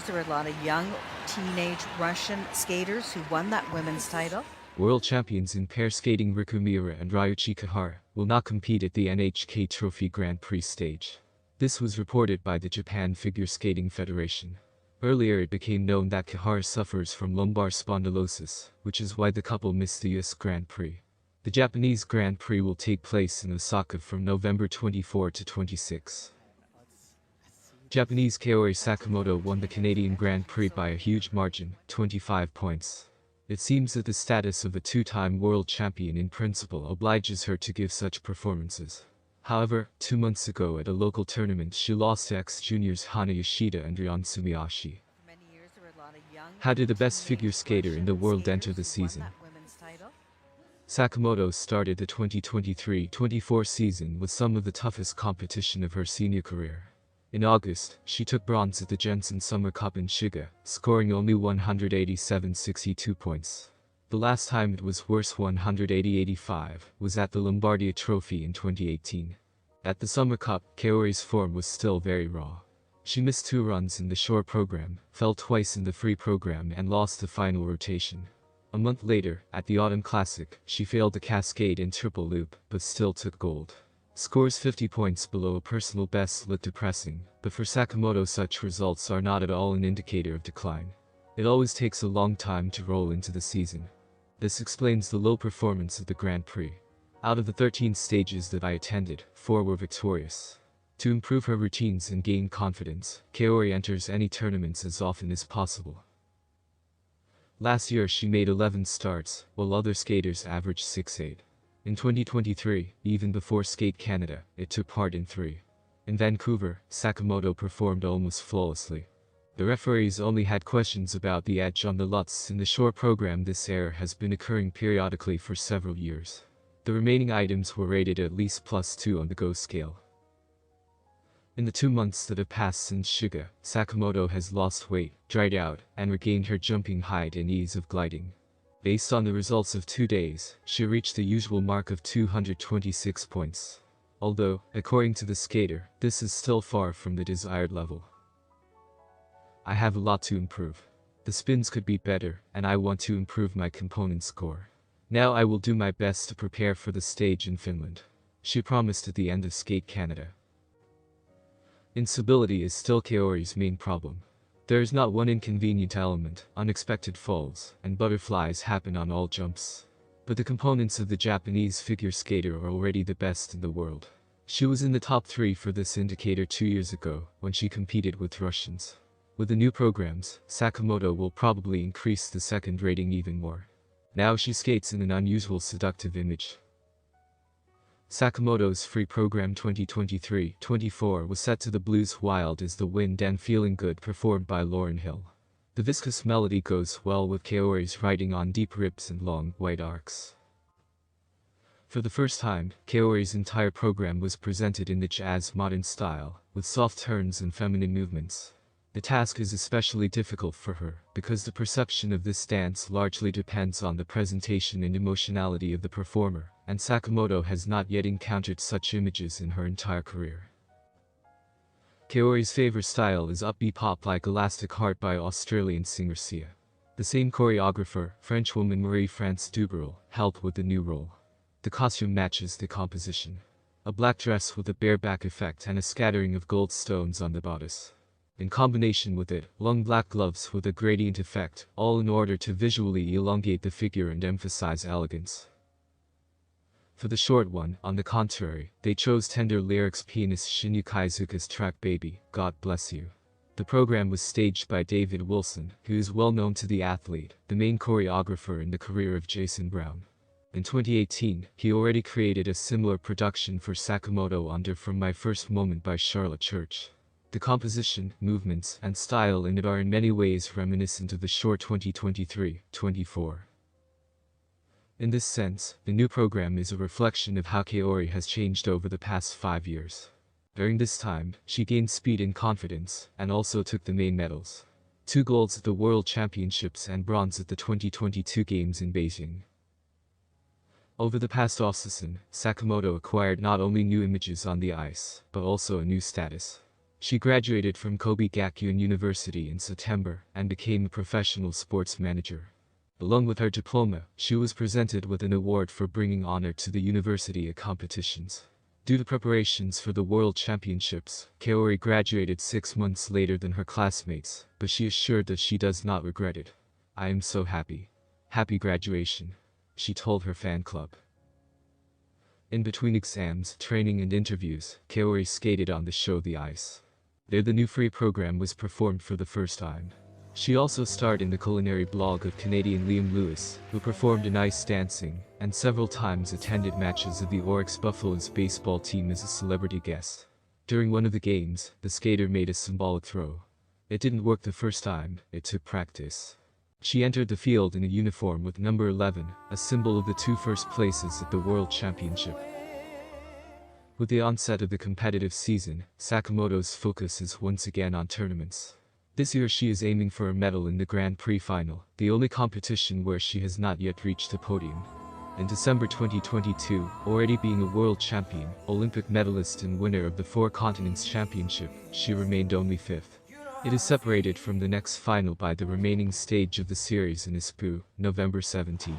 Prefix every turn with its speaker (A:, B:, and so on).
A: there were a lot of young teenage Russian skaters who won that women's title.
B: World champions in pair skating Riku Miura and Ryuichi Kihara will not compete at the NHK Trophy Grand Prix stage. This was reported by the Japan Figure Skating Federation. Earlier it became known that Kihara suffers from lumbar spondylosis, which is why the couple missed the US Grand Prix. The Japanese Grand Prix will take place in Osaka from November 24 to 26. Japanese Kaori Sakamoto won the Canadian Grand Prix by a huge margin, 25 points. It seems that the status of a two-time world champion in principle obliges her to give such performances. However, 2 months ago at a local tournament she lost to ex-juniors Hana Yoshida and Ryon Sumiyoshi. How did the best figure skater in the world enter the season? Sakamoto started the 2023-24 season with some of the toughest competition of her senior career. In August, she took bronze at the Jensen Summer Cup in Shiga, scoring only 187.62 points. The last time it was worse 180.85 was at the Lombardia Trophy in 2018. At the Summer Cup, Kaori's form was still very raw. She missed 2 runs in the shore program, fell twice in the free program and lost the final rotation. A month later, at the Autumn Classic, she failed the cascade and triple loop, but still took gold. Scores 50 points below a personal best look depressing, but for Sakamoto such results are not at all an indicator of decline. It always takes a long time to roll into the season. This explains the low performance of the Grand Prix. Out of the 13 stages that I attended, 4 were victorious. To improve her routines and gain confidence, Kaori enters any tournaments as often as possible. Last year she made 11 starts, while other skaters averaged 6-8. In 2023, even before Skate Canada, it took part in 3. In Vancouver, Sakamoto performed almost flawlessly. The referees only had questions about the edge on the Lutz in the shore program. This error has been occurring periodically for several years. The remaining items were rated at least +2 on the GO scale. In the 2 months that have passed since Shiga, Sakamoto has lost weight, dried out, and regained her jumping height and ease of gliding. Based on the results of 2 days, she reached the usual mark of 226 points. Although, according to the skater, this is still far from the desired level. I have a lot to improve. The spins could be better, and I want to improve my component score. Now I will do my best to prepare for the stage in Finland, she promised at the end of Skate Canada. Instability is still Kaori's main problem. There is not one inconvenient element, unexpected falls, and butterflies happen on all jumps. But the components of the Japanese figure skater are already the best in the world. She was in the top 3 for this indicator 2 years ago, when she competed with Russians. With the new programs, Sakamoto will probably increase the second rating even more. Now she skates in an unusual seductive image. Sakamoto's free program 2023-24 was set to the blues Wild as the Wind and Feeling Good performed by Lauryn Hill. The viscous melody goes well with Kaori's riding on deep rips and long, white arcs. For the first time, Kaori's entire program was presented in the jazz modern style, with soft turns and feminine movements. The task is especially difficult for her, because the perception of this dance largely depends on the presentation and emotionality of the performer, and Sakamoto has not yet encountered such images in her entire career. Kaori's favorite style is upbeat pop like Elastic Heart by Australian singer Sia. The same choreographer, Frenchwoman Marie-France Dubreuil, helped with the new role. The costume matches the composition. A black dress with a bareback effect and a scattering of gold stones on the bodice. In combination with it, long black gloves with a gradient effect, all in order to visually elongate the figure and emphasize elegance. For the short one, on the contrary, they chose tender lyrics pianist Shinya Kaizuka's track Baby, God Bless You. The program was staged by David Wilson, who is well known to the athlete, the main choreographer in the career of Jason Brown. In 2018, he already created a similar production for Sakamoto under From My First Moment by Charlotte Church. The composition, movements, and style in it are in many ways reminiscent of the short 2023-24. In this sense, the new program is a reflection of how Kaori has changed over the past 5 years. During this time, she gained speed and confidence, and also took the main medals. 2 golds at the World Championships and bronze at the 2022 Games in Beijing. Over the past off-season, Sakamoto acquired not only new images on the ice, but also a new status. She graduated from Kobe Gakuin University in September and became a professional sports manager. Along with her diploma, she was presented with an award for bringing honor to the university at competitions. Due to preparations for the World Championships, Kaori graduated 6 months later than her classmates, but she assured that she does not regret it. "I am so happy. Happy graduation," she told her fan club. In between exams, training and interviews, Kaori skated on the show The Ice. There the new free program was performed for the first time. She also starred in the culinary blog of Canadian Liam Lewis, who performed in ice dancing, and several times attended matches of the Oryx Buffaloes baseball team as a celebrity guest. During one of the games, the skater made a symbolic throw. It didn't work the first time, it took practice. She entered the field in a uniform with number 11, a symbol of the 2 first places at the World Championship. With the onset of the competitive season, Sakamoto's focus is once again on tournaments. This year she is aiming for a medal in the Grand Prix final, the only competition where she has not yet reached the podium. In December 2022, already being a world champion, Olympic medalist and winner of the 4 Continents Championship, she remained only 5th. It is separated from the next final by the remaining stage of the series in Espoo, November 17.